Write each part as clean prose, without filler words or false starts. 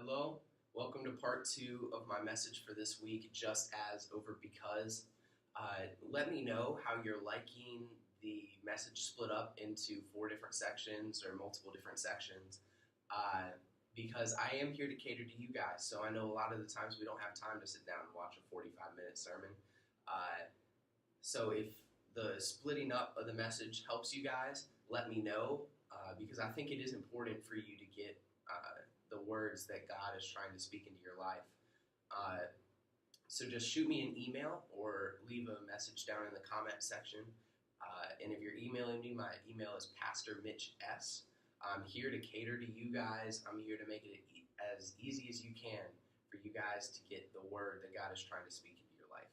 Hello, welcome to part two of my message for this week, just as over because. Let me know how you're liking the message split up into four different sections or multiple different sections, uh, because I am here to cater to you guys. So I know a lot of the times we don't have time to sit down and watch a 45-minute sermon. So if the splitting up of the message helps you guys, let me know, because I think it is important for you to get the words that God is trying to speak into your life. So just shoot me an email or leave a message down in the comment section. And if you're emailing me, my email is Pastor Mitch S. I'm here to cater to you guys. I'm here to make it as easy as you can for you guys to get the word that God is trying to speak into your life.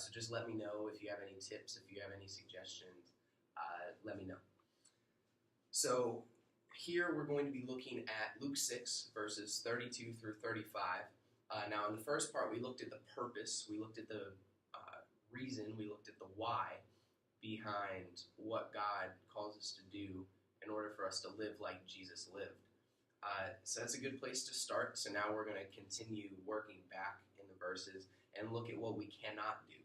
So just let me know if you have any tips, if you have any suggestions, let me know. So here we're going to be looking at Luke 6, verses 32 through 35. Now in the first part, we looked at the purpose, we looked at the reason, we looked at the why behind what God calls us to do in order for us to live like Jesus lived. So that's a good place to start. So now we're going to continue working back in the verses and look at what we cannot do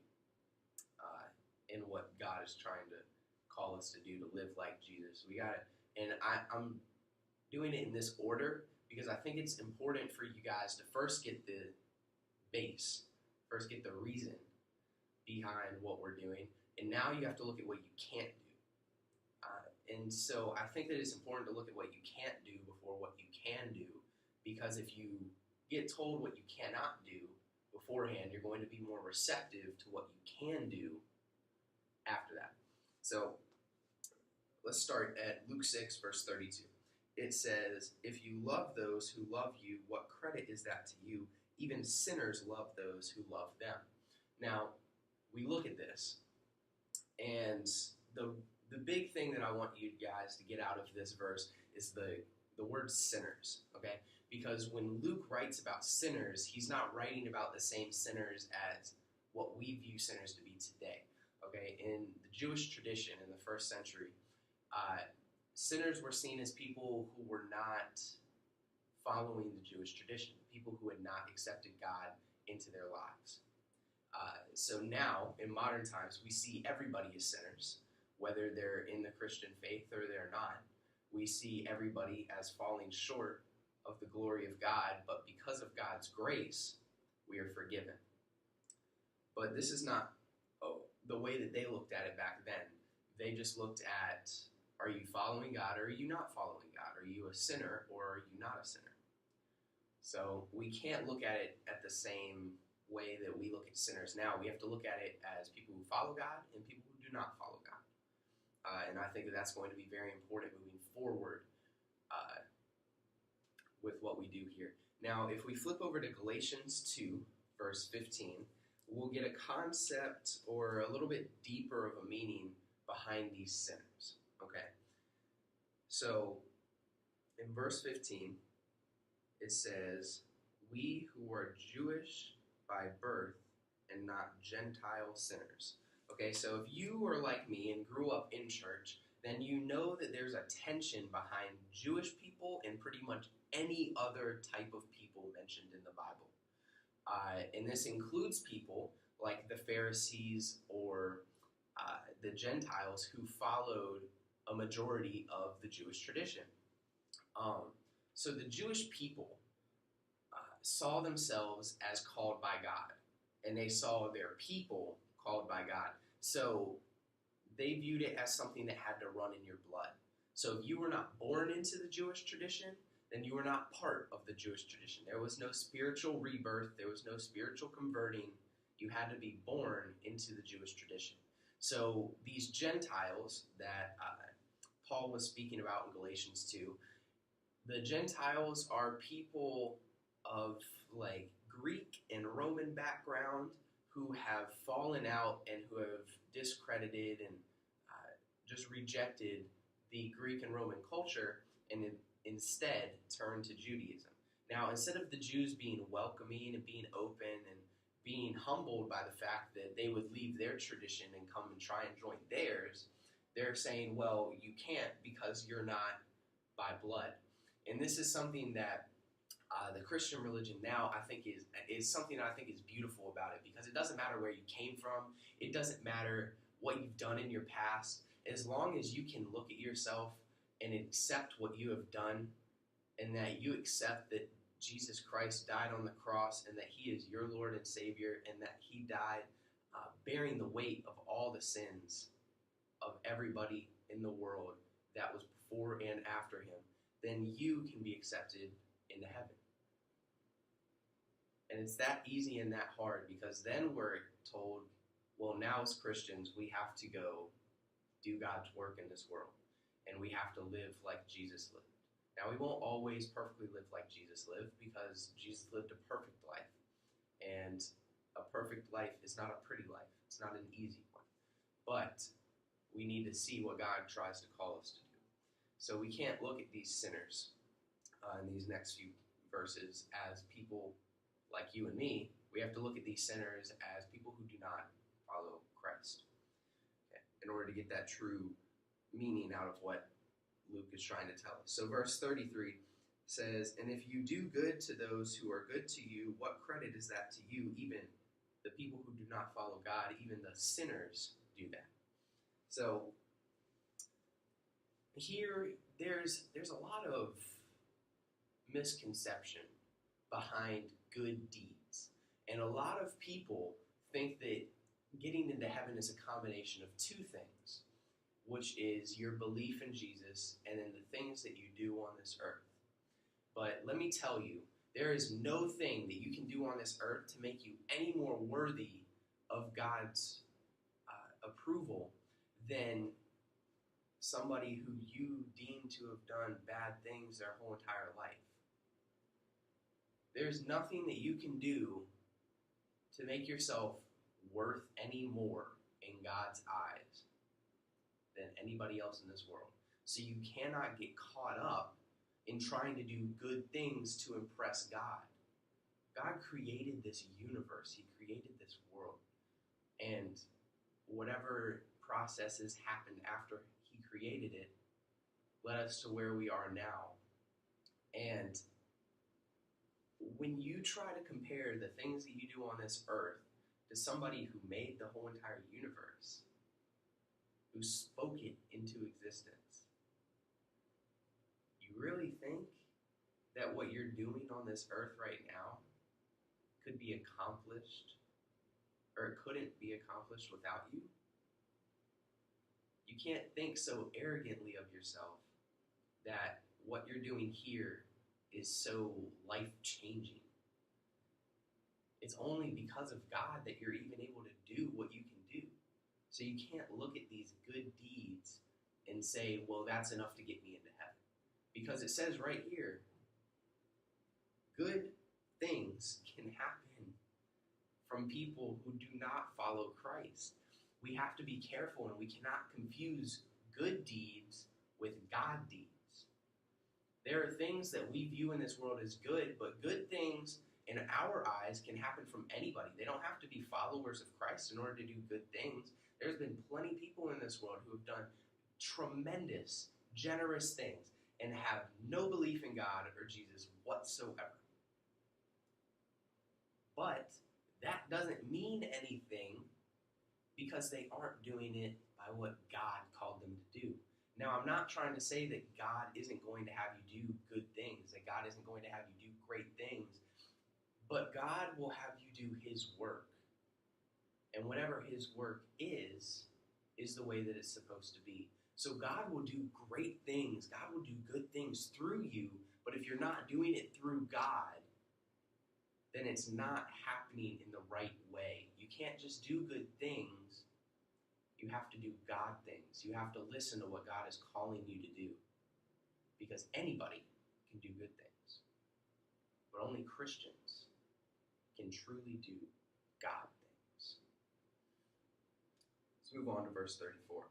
and what God is trying to call us to do to live like Jesus. We got it. And I'm doing it in this order because I think it's important for you guys to first get the base, first get the reason behind what we're doing, and now you have to look at what you can't do. And so I think that it's important to look at what you can't do before what you can do, because if you get told what you cannot do beforehand, you're going to be more receptive to what you can do after that. So let's start at Luke 6, verse 32. It says, "If you love those who love you, what credit is that to you? Even sinners love those who love them." Now, we look at this, and the big thing that I want you guys to get out of this verse is the word sinners, okay? Because when Luke writes about sinners, he's not writing about the same sinners as what we view sinners to be today, okay? In the Jewish tradition in the first century, sinners were seen as people who were not following the Jewish tradition, people who had not accepted God into their lives. So now, in modern times, we see everybody as sinners, whether they're in the Christian faith or they're not. We see everybody as falling short of the glory of God, but because of God's grace, we are forgiven. But this is not the way that they looked at it back then. They just looked at, are you following God or are you not following God? Are you a sinner or are you not a sinner? So we can't look at it at the same way that we look at sinners now. We have to look at it as people who follow God and people who do not follow God. And I think that that's going to be very important moving forward with what we do here. Now, if we flip over to Galatians 2, verse 15, we'll get a concept or a little bit deeper of a meaning behind these sinners. Okay, so in verse 15, it says, "We who are Jewish by birth and not Gentile sinners." Okay, so if you are like me and grew up in church, then you know that there's a tension behind Jewish people and pretty much any other type of people mentioned in the Bible. And this includes people like the Pharisees or the Gentiles who followed a majority of the Jewish tradition. So the Jewish people saw themselves as called by God, and they saw their people called by God. So they viewed it as something that had to run in your blood. So if you were not born into the Jewish tradition, then you were not part of the Jewish tradition. There was no spiritual rebirth. There was no spiritual converting. You had to be born into the Jewish tradition. So these Gentiles that Paul was speaking about in Galatians 2, the Gentiles are people of like Greek and Roman background who have fallen out and who have discredited and just rejected the Greek and Roman culture and instead turned to Judaism. Now, instead of the Jews being welcoming and being open and being humbled by the fact that they would leave their tradition and come and try and join theirs, they're saying, well, you can't because you're not by blood. And this is something that the Christian religion now, I think, is something that I think is beautiful about it, because it doesn't matter where you came from. It doesn't matter what you've done in your past. As long as you can look at yourself and accept what you have done, and that you accept that Jesus Christ died on the cross, and that he is your Lord and Savior, and that he died bearing the weight of all the sins of everybody in the world that was before and after him, then you can be accepted into heaven. And it's that easy and that hard, because then we're told, well, now as Christians, we have to go do God's work in this world, and we have to live like Jesus lived. Now, we won't always perfectly live like Jesus lived, because Jesus lived a perfect life, and a perfect life is not a pretty life. It's not an easy one. But we need to see what God tries to call us to do. So we can't look at these sinners in these next few verses as people like you and me. We have to look at these sinners as people who do not follow Christ, okay, in order to get that true meaning out of what Luke is trying to tell us. So verse 33 says, "And if you do good to those who are good to you, what credit is that to you? Even the people who do not follow God, even the sinners do that." So here, there's a lot of misconception behind good deeds. And a lot of people think that getting into heaven is a combination of two things, which is your belief in Jesus and then the things that you do on this earth. But let me tell you, there is no thing that you can do on this earth to make you any more worthy of God's approval than somebody who you deem to have done bad things their whole entire life. There's nothing that you can do to make yourself worth any more in God's eyes than anybody else in this world. So you cannot get caught up in trying to do good things to impress God. God created this universe. He created this world. And whatever processes happened after he created it led us to where we are now. And when you try to compare the things that you do on this earth to somebody who made the whole entire universe, who spoke it into existence, you really think that what you're doing on this earth right now could be accomplished, or it couldn't be accomplished without you? You can't think so arrogantly of yourself that what you're doing here is so life-changing. It's only because of God that you're even able to do what you can do. So you can't look at these good deeds and say, well, that's enough to get me into heaven. Because it says right here, good things can happen from people who do not follow Christ. We have to be careful, and we cannot confuse good deeds with God deeds. There are things that we view in this world as good, but good things in our eyes can happen from anybody. They don't have to be followers of Christ in order to do good things. There's been plenty of people in this world who have done tremendous, generous things and have no belief in God or Jesus whatsoever. But that doesn't mean anything, because they aren't doing it by what God called them to do. Now, I'm not trying to say that God isn't going to have you do good things, that God isn't going to have you do great things, but God will have you do his work. And whatever his work is the way that it's supposed to be. So God will do great things. God will do good things through you, but if you're not doing it through God, then it's not happening in the right way. You can't just do good things. You have to do God things. You have to listen to what God is calling you to do. Because anybody can do good things. But only Christians can truly do God things. Let's move on to verse 34.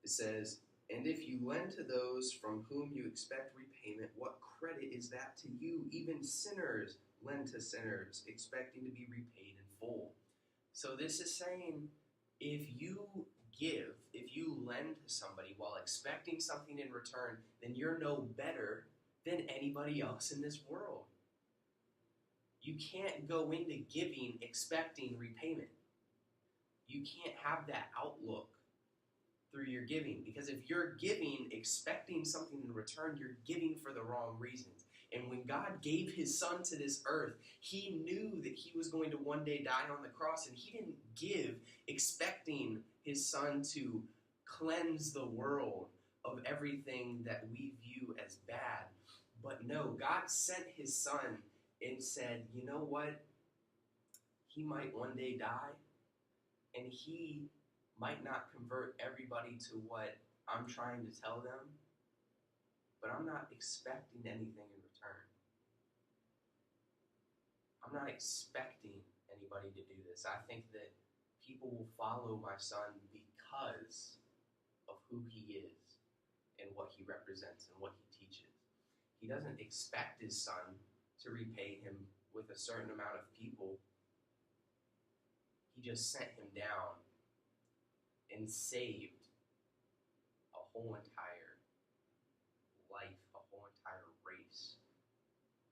It says, "And if you lend to those from whom you expect repayment, what credit is that to you? Even sinners lend to sinners, expecting to be repaid in full." So this is saying, if you give, if you lend to somebody while expecting something in return, then you're no better than anybody else in this world. You can't go into giving expecting repayment. You can't have that outlook through your giving, because if you're giving expecting something in return, you're giving for the wrong reasons. And when God gave his son to this earth, he knew that he was going to one day die on the cross, and he didn't give expecting his son to cleanse the world of everything that we view as bad. But no, God sent his son and said, you know what? He might one day die, and he might not convert everybody to what I'm trying to tell them, but I'm not expecting anything in return. I'm not expecting anybody to do this. I think that people will follow my son because of who he is and what he represents and what he teaches. He doesn't expect his son to repay him with a certain amount of people. He just sent him down and saved a whole entire life, a whole entire race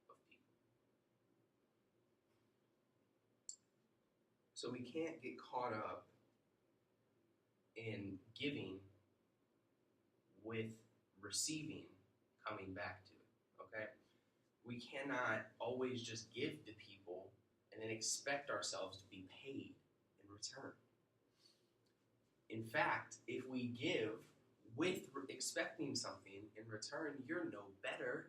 of people. So we can't get caught up in giving with receiving coming back to it, okay? We cannot always just give to people and then expect ourselves to be paid in return. In fact, if we give with expecting something in return, you're no better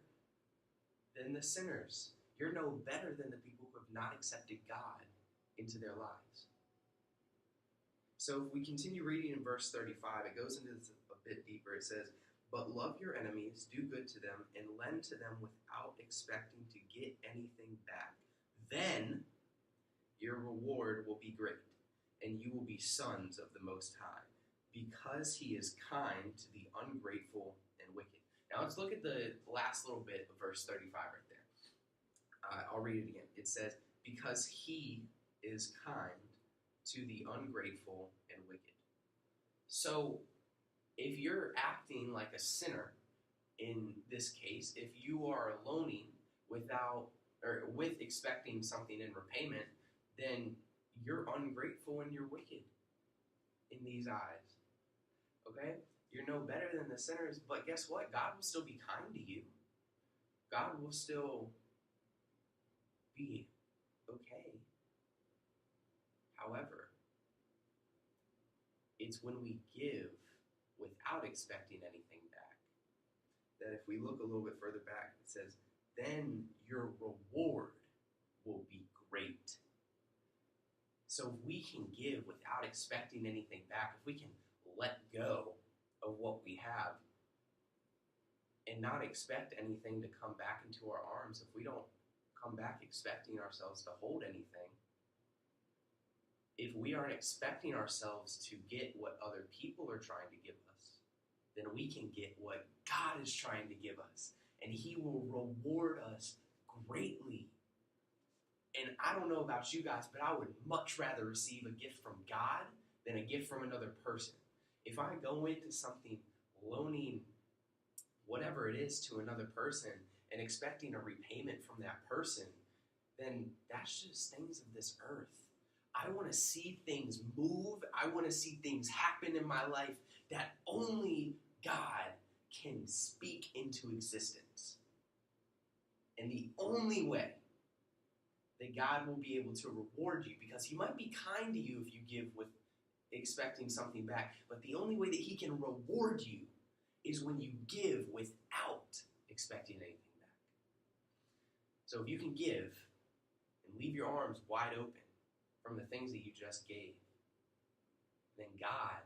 than the sinners. You're no better than the people who have not accepted God into their lives. So if we continue reading in verse 35, it goes into this a bit deeper. It says, but love your enemies, do good to them, and lend to them without expecting to get anything back. Then your reward will be great, and you will be sons of the Most High, because he is kind to the ungrateful and wicked. Now let's look at the last little bit of verse 35 right there. I'll read it again. It says, because he is kind to the ungrateful and wicked. So if you're acting like a sinner in this case, if you are loaning without or with expecting something in repayment, then you're ungrateful and you're wicked in these eyes. Okay? You're no better than the sinners, but guess what? God will still be kind to you. God will still be okay. However, it's when we give without expecting anything back that if we look a little bit further back, it says, then your reward will be great. So if we can give without expecting anything back, if we can let go of what we have and not expect anything to come back into our arms, if we don't come back expecting ourselves to hold anything, if we aren't expecting ourselves to get what other people are trying to give us, then we can get what God is trying to give us, and he will reward us greatly. And I don't know about you guys, but I would much rather receive a gift from God than a gift from another person. If I go into something loaning whatever it is to another person and expecting a repayment from that person, then that's just things of this earth. I want to see things move. I want to see things happen in my life that only God can speak into existence. And the only way that God will be able to reward you, because he might be kind to you if you give with expecting something back, but the only way that he can reward you is when you give without expecting anything back. So if you can give and leave your arms wide open from the things that you just gave, then God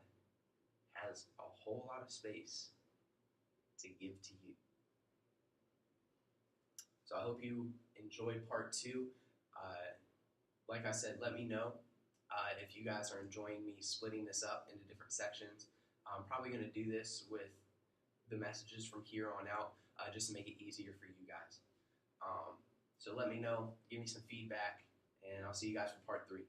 has a whole lot of space to give to you. So I hope you enjoyed part 2. Like I said, let me know if you guys are enjoying me splitting this up into different sections. I'm probably going to do this with the messages from here on out just to make it easier for you guys. So let me know, give me some feedback, and I'll see you guys for part 3.